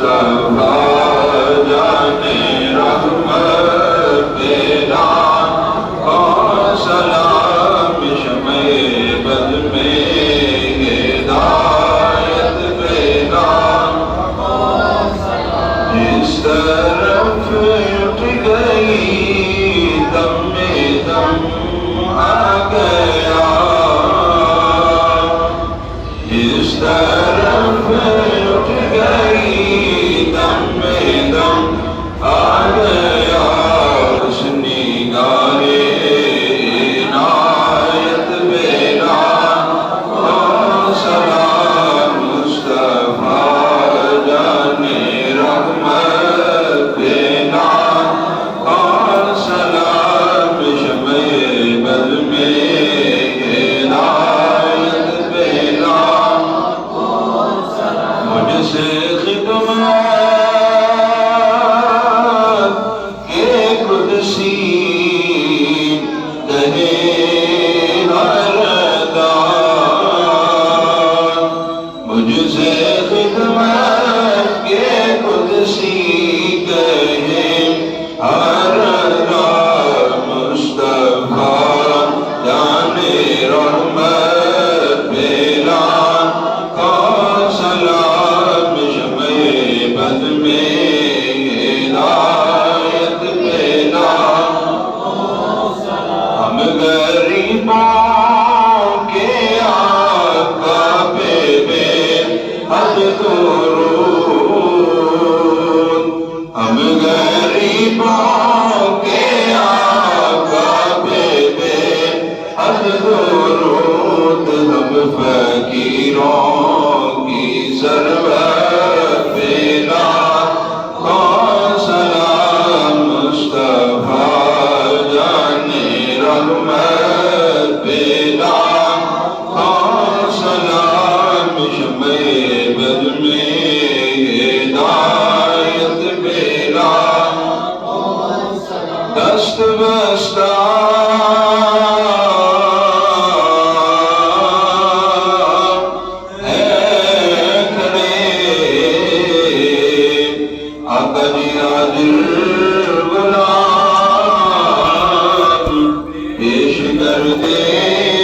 मुस्तफा जाने रहमत तेरा और सलाम शमे बद में हिदायत तेरा जिस तरफ उठ गई दम में दम आ गया जिस तरफ उठ गई दम में दम आ गया उस निगाहे इनायत बेरा और सलाम मुस्तफा जाने रहमत बेरा और सलाम शमे बद में हिदायत बेरा मुझसे खिदमत के कुदसी कहे हर दान मुझसे खिदमत के कुदसी कहे हर दान मुस्तफा जाने रहमत बेरा और सलाम शमे बद में हिदायत बेरा हम गरीबों के आका पे बेहद दुरूद हम गरीबों के आका पे बेहद दुरूद हम फकीरों की सरवत बेला और सलाम मुस्तफा जाने रहमत बेला और सलाम शमे बद में हिदायत बेला दस्त बस्ता गुलाम पेश कर दे